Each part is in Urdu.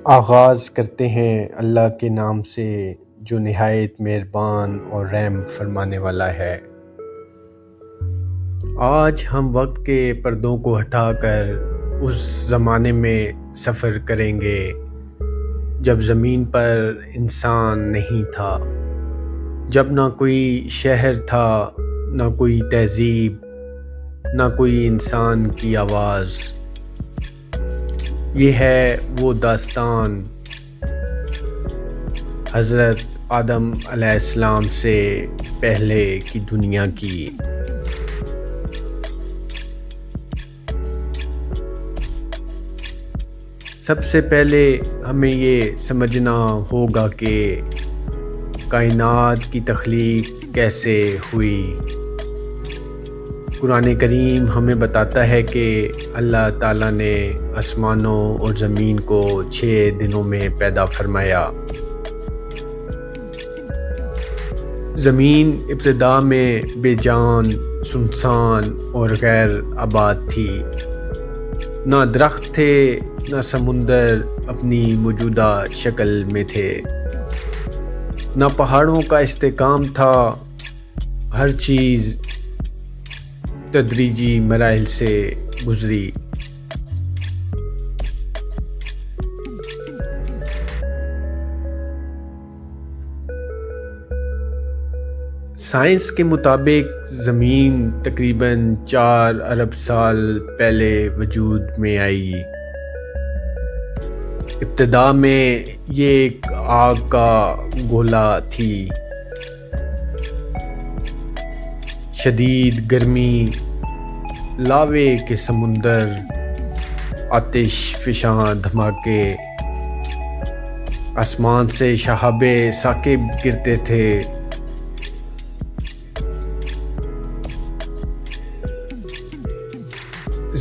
آغاز کرتے ہیں اللہ کے نام سے جو نہایت مہربان اور رحم فرمانے والا ہے۔ آج ہم وقت کے پردوں کو ہٹا کر اس زمانے میں سفر کریں گے جب زمین پر انسان نہیں تھا، جب نہ کوئی شہر تھا، نہ کوئی تہذیب، نہ کوئی انسان کی آواز۔ یہ ہے وہ داستان حضرت آدم علیہ السلام سے پہلے کی دنیا کی۔ سب سے پہلے ہمیں یہ سمجھنا ہوگا کہ کائنات کی تخلیق کیسے ہوئی۔ قرآن کریم ہمیں بتاتا ہے کہ اللہ تعالیٰ نے آسمانوں اور زمین کو 6 دنوں میں پیدا فرمایا۔ زمین ابتدا میں بے جان، سنسان اور غیر آباد تھی۔ نہ درخت تھے، نہ سمندر اپنی موجودہ شکل میں تھے، نہ پہاڑوں کا استحکام تھا۔ ہر چیز تدریجی مراحل سے گزری۔ سائنس کے مطابق زمین تقریباً 4 ارب سال پہلے وجود میں آئی۔ ابتدا میں یہ ایک آگ کا گولا تھی۔ شدید گرمی، لاوے کے سمندر، آتش فشاں دھماکے، آسمان سے شہاب ثاقب گرتے تھے۔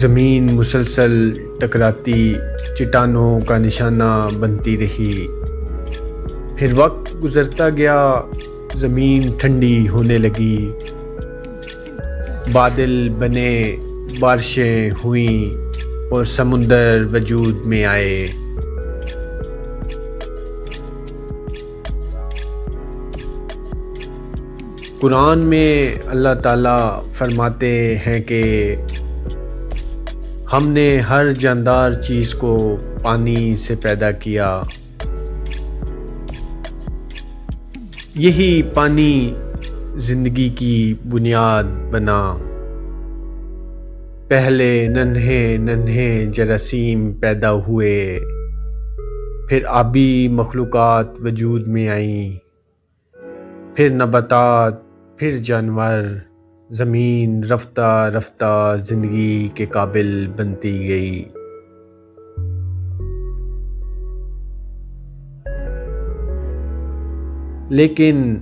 زمین مسلسل ٹکراتی چٹانوں کا نشانہ بنتی رہی۔ پھر وقت گزرتا گیا، زمین ٹھنڈی ہونے لگی، بادل بنے، بارشیں ہوئیں اور سمندر وجود میں آئے۔ قرآن میں اللہ تعالیٰ فرماتے ہیں کہ ہم نے ہر جاندار چیز کو پانی سے پیدا کیا۔ یہی پانی زندگی کی بنیاد بنا۔ پہلے ننھے ننھے جراثیم پیدا ہوئے، پھر آبی مخلوقات وجود میں آئیں، پھر نباتات، پھر جانور۔ زمین رفتہ رفتہ زندگی کے قابل بنتی گئی۔ لیکن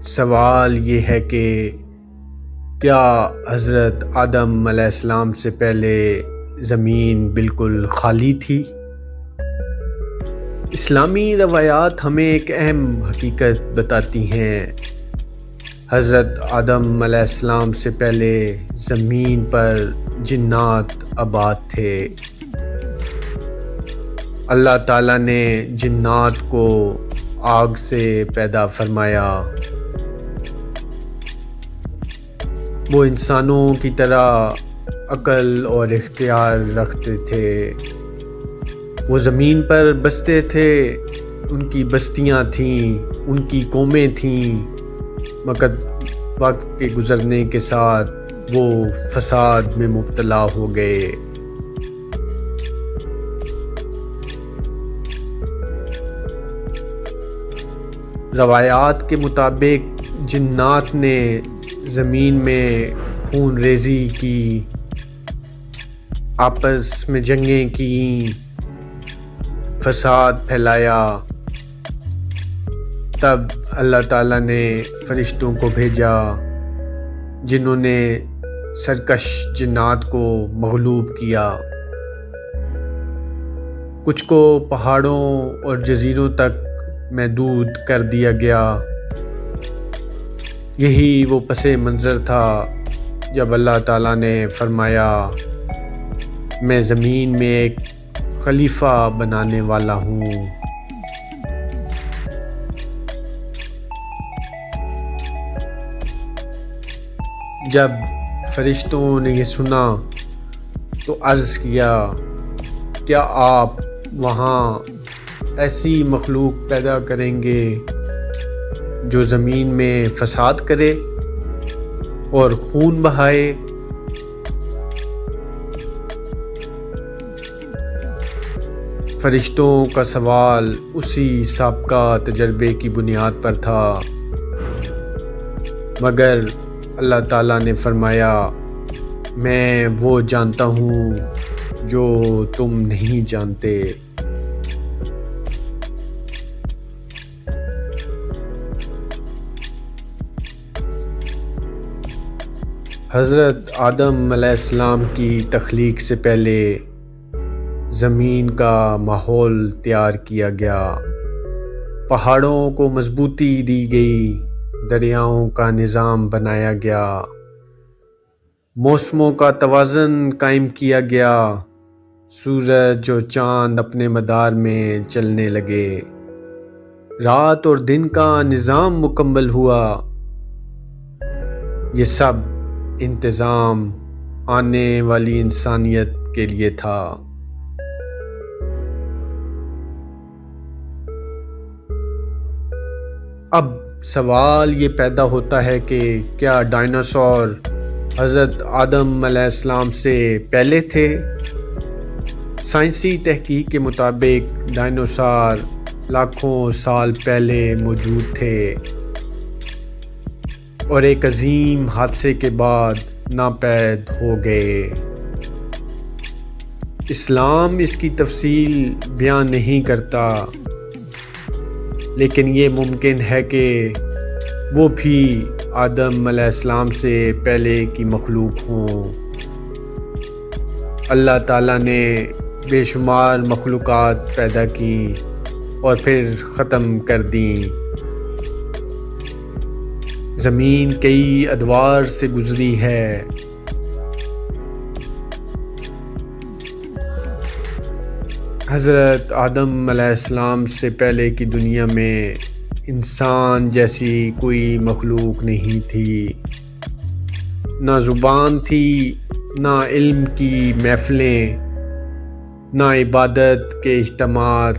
سوال یہ ہے کہ کیا حضرت آدم علیہ السلام سے پہلے زمین بالکل خالی تھی؟ اسلامی روایات ہمیں ایک اہم حقیقت بتاتی ہیں۔ حضرت آدم علیہ السلام سے پہلے زمین پر جنات آباد تھے۔ اللہ تعالیٰ نے جنات کو آگ سے پیدا فرمایا۔ وہ انسانوں کی طرح عقل اور اختیار رکھتے تھے۔ وہ زمین پر بستے تھے، ان کی بستیاں تھیں، ان کی قومیں تھیں، مگر وقت کے گزرنے کے ساتھ وہ فساد میں مبتلا ہو گئے۔ روایات کے مطابق جنات نے زمین میں خون ریزی کی، آپس میں جنگیں کیں، فساد پھیلایا۔ تب اللہ تعالیٰ نے فرشتوں کو بھیجا جنہوں نے سرکش جنات کو مغلوب کیا۔ کچھ کو پہاڑوں اور جزیروں تک محدود کر دیا گیا۔ یہی وہ پس منظر تھا جب اللہ تعالیٰ نے فرمایا میں زمین میں ایک خلیفہ بنانے والا ہوں۔ جب فرشتوں نے یہ سنا تو عرض کیا، کیا آپ وہاں ایسی مخلوق پیدا کریں گے جو زمین میں فساد کرے اور خون بہائے؟ فرشتوں کا سوال اسی سابقہ تجربے کی بنیاد پر تھا، مگر اللہ تعالیٰ نے فرمایا، میں وہ جانتا ہوں جو تم نہیں جانتے۔ حضرت آدم علیہ السلام کی تخلیق سے پہلے زمین کا ماحول تیار کیا گیا، پہاڑوں کو مضبوطی دی گئی، دریاؤں کا نظام بنایا گیا، موسموں کا توازن قائم کیا گیا، سورج اور چاند اپنے مدار میں چلنے لگے، رات اور دن کا نظام مکمل ہوا۔ یہ سب انتظام آنے والی انسانیت کے لیے تھا۔ اب سوال یہ پیدا ہوتا ہے کہ کیا ڈائناسور حضرت آدم علیہ السلام سے پہلے تھے؟ سائنسی تحقیق کے مطابق ڈائناسور لاکھوں سال پہلے موجود تھے اور ایک عظیم حادثے کے بعد ناپید ہو گئے۔ اسلام اس کی تفصیل بیان نہیں کرتا، لیکن یہ ممکن ہے کہ وہ بھی آدم علیہ السلام سے پہلے کی مخلوق ہوں۔ اللہ تعالیٰ نے بے شمار مخلوقات پیدا کی اور پھر ختم کر دیں۔ زمین کئی ادوار سے گزری ہے۔ حضرت آدم علیہ السلام سے پہلے کی دنیا میں انسان جیسی کوئی مخلوق نہیں تھی، نہ زبان تھی، نہ علم کی محفلیں، نہ عبادت کے اجتماعات،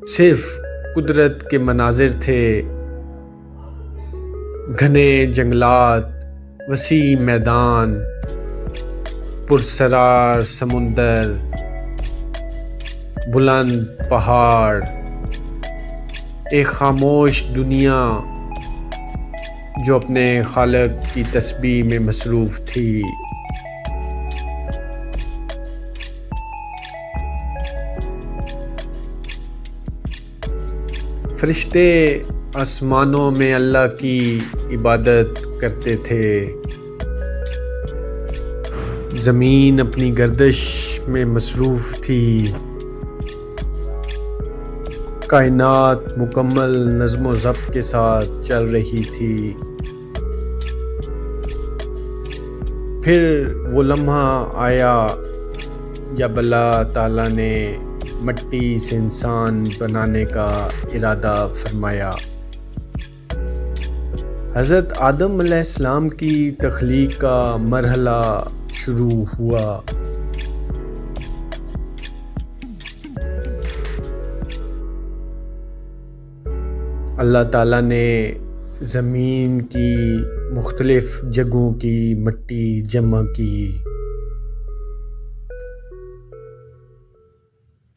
صرف قدرت کے مناظر تھے، گھنے جنگلات، وسیع میدان، پرسرار سمندر، بلند پہاڑ، ایک خاموش دنیا جو اپنے خالق کی تسبیح میں مصروف تھی۔ فرشتے آسمانوں میں اللہ کی عبادت کرتے تھے، زمین اپنی گردش میں مصروف تھی، کائنات مکمل نظم و ضبط کے ساتھ چل رہی تھی۔ پھر وہ لمحہ آیا جب اللہ تعالیٰ نے مٹی سے انسان بنانے کا ارادہ فرمایا۔ حضرت آدم علیہ السلام کی تخلیق کا مرحلہ شروع ہوا۔ اللہ تعالیٰ نے زمین کی مختلف جگہوں کی مٹی جمع کی،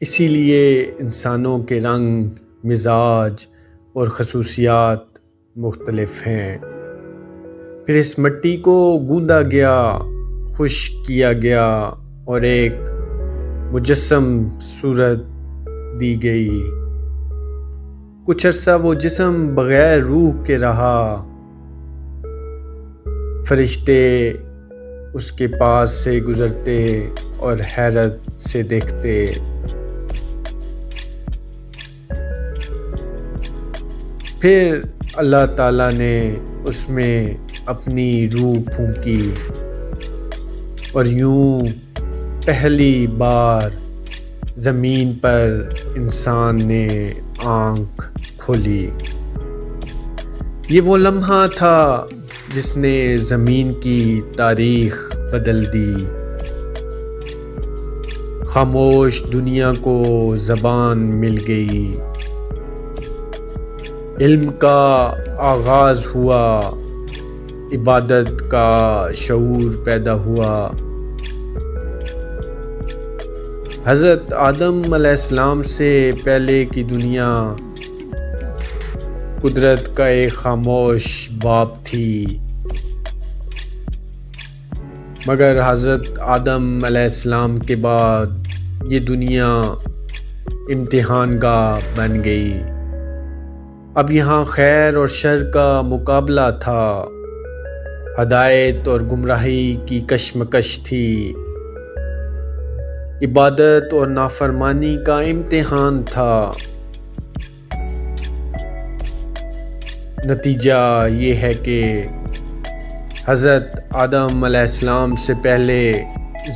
اسی لیے انسانوں کے رنگ، مزاج اور خصوصیات مختلف ہیں۔ پھر اس مٹی کو گوندا گیا، خشک کیا گیا اور ایک مجسم صورت دی گئی۔ کچھ عرصہ وہ جسم بغیر روح کے رہا، فرشتے اس کے پاس سے گزرتے اور حیرت سے دیکھتے۔ پھر اللہ تعالیٰ نے اس میں اپنی روح پھونکی اور یوں پہلی بار زمین پر انسان نے آنکھ کھولی۔ یہ وہ لمحہ تھا جس نے زمین کی تاریخ بدل دی۔ خاموش دنیا کو زبان مل گئی، علم کا آغاز ہوا، عبادت کا شعور پیدا ہوا۔ حضرت آدم علیہ السلام سے پہلے کی دنیا قدرت کا ایک خاموش باپ تھی، مگر حضرت آدم علیہ السلام کے بعد یہ دنیا امتحان گاہ بن گئی۔ اب یہاں خیر اور شر کا مقابلہ تھا، ہدایت اور گمراہی کی کشمکش تھی، عبادت اور نافرمانی کا امتحان تھا۔ نتیجہ یہ ہے کہ حضرت آدم علیہ السلام سے پہلے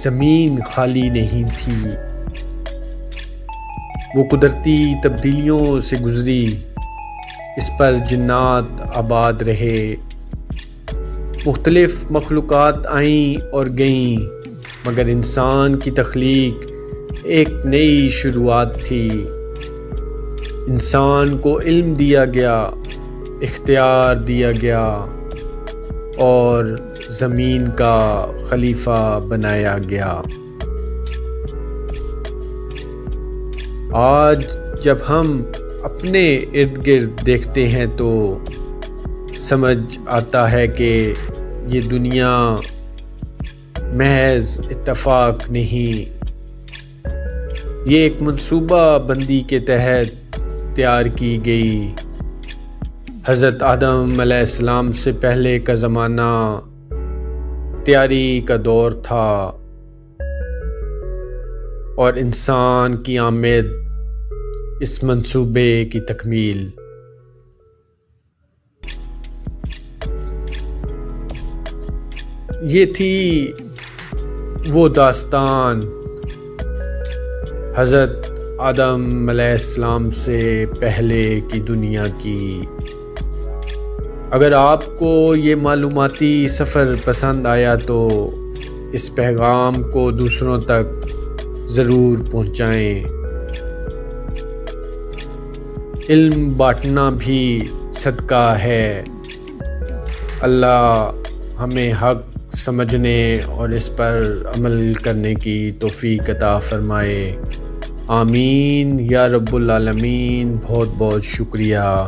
زمین خالی نہیں تھی، وہ قدرتی تبدیلیوں سے گزری، اس پر جنات آباد رہے، مختلف مخلوقات آئیں اور گئیں، مگر انسان کی تخلیق ایک نئی شروعات تھی۔ انسان کو علم دیا گیا، اختیار دیا گیا اور زمین کا خلیفہ بنایا گیا۔ آج جب ہم اپنے ارد گرد دیکھتے ہیں تو سمجھ آتا ہے کہ یہ دنیا محض اتفاق نہیں، یہ ایک منصوبہ بندی کے تحت تیار کی گئی۔ حضرت آدم علیہ السلام سے پہلے کا زمانہ تیاری کا دور تھا اور انسان کی آمد اس منصوبے کی تکمیل۔ یہ تھی وہ داستان حضرت آدم علیہ السلام سے پہلے کی دنیا کی۔ اگر آپ کو یہ معلوماتی سفر پسند آیا تو اس پیغام کو دوسروں تک ضرور پہنچائیں۔ علم بانٹنا بھی صدقہ ہے۔ اللہ ہمیں حق سمجھنے اور اس پر عمل کرنے کی توفیق عطا فرمائے۔ آمین یا رب العالمین۔ بہت بہت شکریہ۔